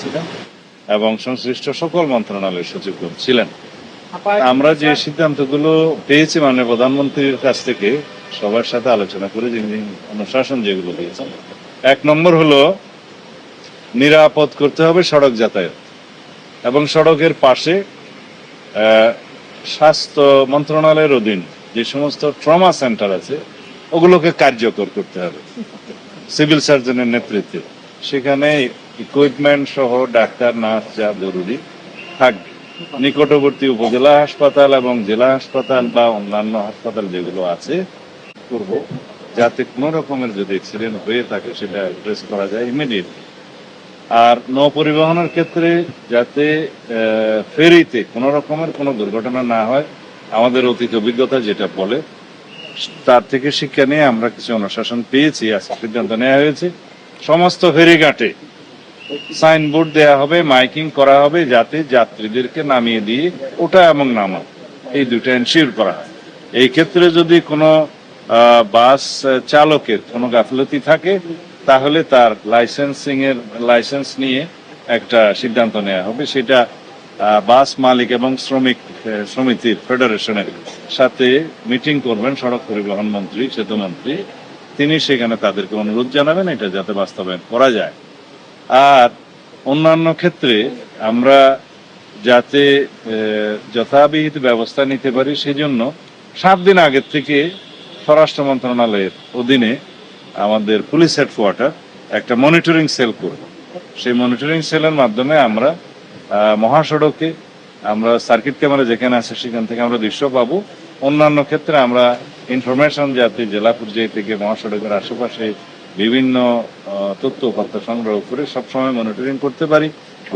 ছিলেন এবং সংশ্লিষ্ট সকল মন্ত্রণালয়ের সচিবগণ ছিলেন। আমরা যে সিদ্ধান্তগুলো পেয়েছি মাননীয় প্রধানমন্ত্রীর কাছ থেকে সবার সাথে আলোচনা করে যিনি অনুশাসন যেগুলো দিয়েছেন, 1 নম্বর হলো নিরাপদ করতে হবে সড়ক যাতায়াত এবং সড়কের পাশে স্বাস্থ্য মন্ত্রণালয়ের অধীন যে সমস্ত ট্রমা সেন্টার আছে ওগুলোকে কার্যকর করতে হবে সিভিল সার্জনের নেতৃত্বে। সেখানে ইকুইপমেন্ট সহ ডাক্তার নার্স যা জরুরি থাকবে। নিকটবর্তী উপজেলা হাসপাতাল এবং জেলা হাসপাতাল বা অন্যান্য হাসপাতাল যেগুলো আছে করব, যাতে কোনো রকমের যদি অ্যাক্সিডেন্ট হয়ে থাকে সেটা অ্যাড্রেস করা যায় ইমিডিয়েট। আর নৌ পরিবহনের ক্ষেত্রে যাতে ফেরিতে কোনো রকমের কোনো দুর্ঘটনা না হয়, আমাদের অতীত অভিজ্ঞতা যেটা বলে তার থেকে শিক্ষা নিয়ে আমরা কিছু অনুশাসন পেয়েছি। আজকে সিদ্ধান্ত নেওয়া হয়েছে সমস্ত ফেরিঘাটে সাইনবোর্ড দেয়া হবে, মাইকিং করা হবে, যাতে যাত্রীদেরকে নামিয়ে দিয়ে ওঠা এবং নামা এই দুটো এনশিওর করা হয়। এই ক্ষেত্রে যদি কোনো বাস চালকের কোনো গাফিলতি থাকে তাহলে তার লাইসেন্স নিয়ে একটা সিদ্ধান্ত নেওয়া হবে। সেটা বাস মালিক এবং শ্রমিক সমিতির ফেডারেশনের সাথে মিটিং করবেন সড়ক পরিবহন মন্ত্রী, সেতুমন্ত্রী, তিনি সেখানে তাদেরকে অনুরোধ জানাবেন এটা যাতে বাস্তবায়ন করা যায়। আর অন্যান্য ক্ষেত্রে আমরা যাতে যথাবিহিত ব্যবস্থা নিতে পারি সেজন্য 7 দিন আগের থেকে স্বরাষ্ট্র মন্ত্রণালয়ের অধীনে আমাদের পুলিশ হেডকোয়ার্টার একটা মনিটরিং সেল করব। সেই মনিটরিং সেলের মাধ্যমে আমরা মহাসড়কে আমরা সার্কিট ক্যামেরা যেখানে আছে সেখান থেকে আমরা দৃশ্য পাবো। অন্যান্য ক্ষেত্রে আমরা ইনফরমেশন যাতে জেলা পর্যায়ে থেকে মহাসড়কের আশেপাশে বিভিন্ন তথ্য উপাত্ত সংগ্রহ করে সবসময় মনিটরিং করতে পারি,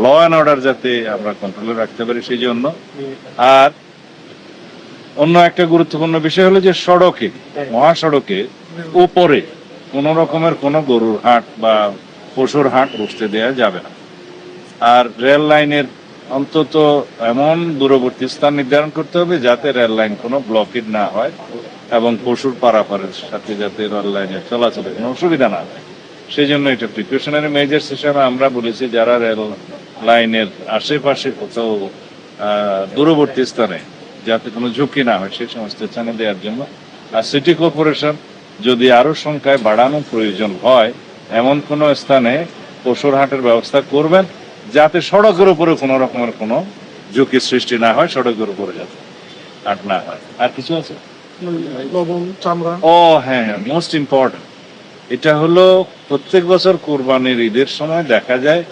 ল অ্যান্ড অর্ডার যাতে আমরা কন্ট্রোলে রাখতে পারি সেই জন্য। আর অন্য একটা গুরুত্বপূর্ণ বিষয় হলো যে সড়কে, মহাসড়কে উপরে কোন রকমের কোনো গরুর হাট বা পশুর হাট বসতে দেওয়া যাবে না। আর রেল লাইনের অন্তত এমন দূরবর্তী স্থান নির্ধারণ করতে হবে যাতে রেল লাইন কোনো ব্লকেজ না হয় এবং পশুর পারাপারের সাথে যাতে রেল লাইনের চলাচলে কোনো অসুবিধা না হয় সেই জন্য এটা প্রিকশনারি মেজার্স হিসেবে আমরা বলেছি যারা রেল লাইনের আশেপাশে কোথাও দূরবর্তী স্থানে যাতে কোনো ঝুঁকি না হয় সেই সমস্ত স্থানে দেওয়ার জন্য। আর সিটি কর্পোরেশন যদি আরো সংখ্যায় বাড়ানোর প্রয়োজন হয় এমন কোনো স্থানে পশুর হাটের ব্যবস্থা করবেন যাতে সড়কের উপরে কোনো রকমের কোনো ঝুঁকির সৃষ্টি না হয়, সড়কের উপরে যাতে হাট না হয়। আর কিছু আছে? ও হ্যাঁ, মোস্ট ইম্পর্টেন্ট এটা হলো প্রত্যেক বছর কোরবানির ঈদের সময় দেখা যায়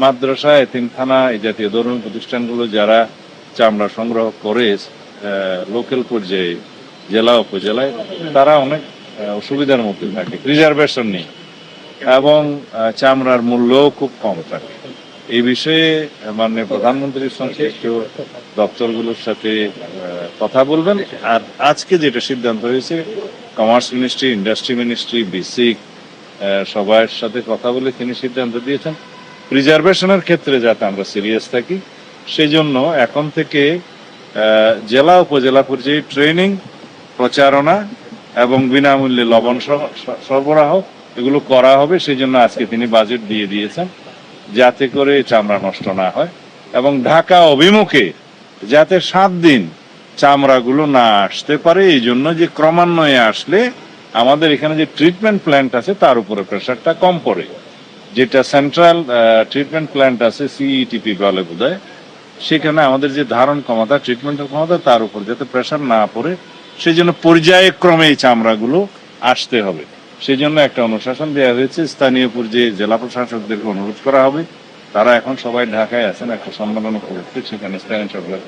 মাদ্রাসা, এতিমখানা, এই জাতীয় ধর্মীয় প্রতিষ্ঠানগুলো যারা চামড়া সংগ্রহ করে লোকাল পর্যায়ে জেলা উপজেলায় তারা অনেক অসুবিধার মধ্যে থাকে, রিজার্ভেশন নেই এবং চামড়ার মূল্যও খুব কম থাকে। এই বিষয়ে মাননীয় প্রধানমন্ত্রীর সংশ্লিষ্ট দপ্তরগুলোর সাথে কথা বলবেন। আর আজকে যেটা সিদ্ধান্ত হয়েছে commerce ministry, industry ministry, BSCIC সবার সাথে কথা বলে তিনি সিদ্ধান্ত দিয়েছেন প্রিজার্ভেশনের ক্ষেত্রে যাতে আমরা সিরিয়াস থাকি সেই জন্য এখন থেকে জেলা উপজেলা পর্যায়ে ট্রেনিং, প্রচারণা এবং বিনামূল্যে লবণ সরবরাহ এগুলো করা হবে। সেই জন্য আজকে তিনি বাজেট দিয়ে দিয়েছেন যাতে করে চামড়া নষ্ট না হয় এবং ঢাকা অভিমুখে যাতে 7 দিন চামড়াগুলো না আসতে পারে। এই জন্য যে ক্রমান্বয়ে আসলে আমাদের এখানে যে ট্রিটমেন্ট প্ল্যান্ট আছে তার উপরে প্রেশারটা কম পড়ে, যেটা সেন্ট্রাল ট্রিটমেন্ট প্ল্যান্ট আছে সিইটিপি বলে বোধহয়, সেখানে আমাদের যে ধারণ ক্ষমতা, ট্রিটমেন্টের ক্ষমতা তার উপর যাতে প্রেশার না পড়ে সেই জন্য পর্যায়ক্রমে এই চামড়াগুলো আসতে হবে। সেই জন্য একটা অনুশাসন দেওয়া হয়েছে। স্থানীয় পর্যায়ে জেলা প্রশাসকদেরকে অনুরোধ করা হবে, তারা এখন সবাই ঢাকায় আছেন একটা সম্মেলন করতে, সেখানে স্থানীয় সরকার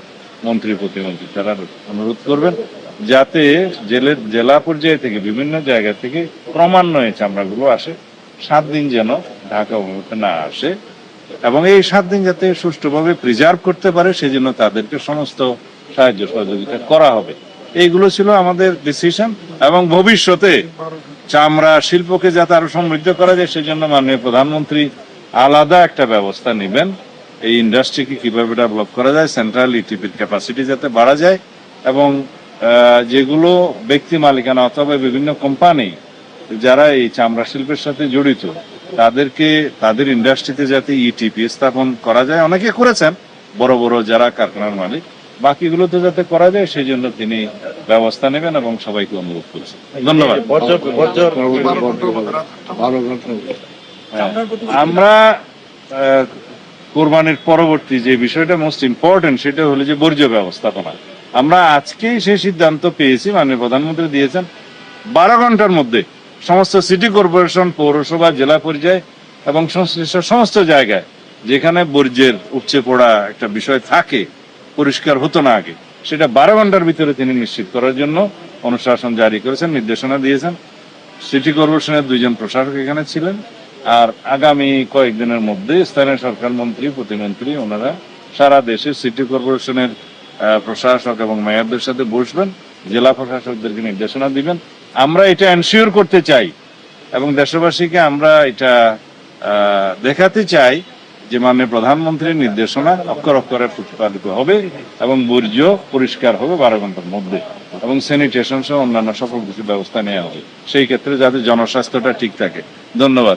মন্ত্রী, প্রতিমন্ত্রী তারা অনুরোধ করবেন যাতে জেলা পর্যায়ে থেকে বিভিন্ন জায়গা থেকে ক্রমান্বয়ে চামড়াগুলো আসে, 7 দিন যেন ঢাকা অভিমুখে না আসে এবং এই 7 দিন যাতে সুষ্ঠুভাবে প্রিজার্ভ করতে পারে সেই জন্য তাদেরকে সমস্ত সাহায্য সহযোগিতা করা হবে। এইগুলো ছিল আমাদের ডিসিশন এবং ভবিষ্যতে চামড়া শিল্পকে যাতে আরো সমৃদ্ধ করা যায় সেই জন্য মাননীয় প্রধানমন্ত্রী আলাদা একটা ব্যবস্থা নেবেন এই ইন্ডাস্ট্রিকে কিভাবে ডেভেলপ করা যায়, সেন্ট্রাল ইটিপির ক্যাপাসিটি যাতে বাড়া যায় এবং যেগুলো ব্যক্তি মালিকানা অথবা বিভিন্ন কোম্পানি যারা এই চামড়া শিল্পের সাথে জড়িত তাদেরকে তাদের ইন্ডাস্ট্রিতে যাতে ইটিপি স্থাপন করা যায়, অনেকে করেছেন বড় বড় যারা কারখানার মালিক, বাকিগুলোতে যাতে করা যায় সেই জন্য তিনি ব্যবস্থা নেবেন এবং সবাইকে অনুরোধ করছেন। ধন্যবাদ। আমরা কোরবানির পরবর্তী যে বিষয়টা মোস্ট ইম্পর্টেন্ট সেটা হলো যে বর্জ্য ব্যবস্থাপনা। আমরা আজকেই সেই সিদ্ধান্ত পেয়েছি, মাননীয় প্রধানমন্ত্রী দিয়েছেন 12 ঘন্টার মধ্যে সমস্ত সিটি কর্পোরেশন, পৌরসভা, জেলা পর্যায়ে এবং সংশ্লিষ্ট সমস্ত জায়গায় যেখানে বর্জ্যের উপচে পড়া একটা বিষয় থাকে, পরিষ্কার হতো না আগে, সেটা 12 ঘন্টার ভিতরে তিনি নিশ্চিত করার জন্য অনুশাসন জারি করেছেন, নির্দেশনা দিয়েছেন। সিটি কর্পোরেশনের 2 জন প্রশাসক এখানে ছিলেন, আর আগামী কয়েকদিনের মধ্যে স্থানীয় সরকার মন্ত্রী, প্রতিমন্ত্রী ওনারা সারা দেশে সিটি কর্পোরেশনের প্রশাসক এবং মেয়রদের সাথে বসবেন, জেলা প্রশাসকদেরকে নির্দেশনা দিবেন। আমরা এটা এনশিওর করতে চাই এবং দেশবাসীকে আমরা এটা দেখাতে চাই যে মাননীয় প্রধানমন্ত্রীর নির্দেশনা অক্ষর অক্ষরে প্রতিপালিত হবে এবং বর্জ্য পরিষ্কার হবে 12 ঘন্টার মধ্যে, এবং স্যানিটেশন সহ অন্যান্য সকল কিছু ব্যবস্থা নেওয়া হবে সেই ক্ষেত্রে যাতে জনস্বাস্থ্যটা ঠিক থাকে। ধন্যবাদ।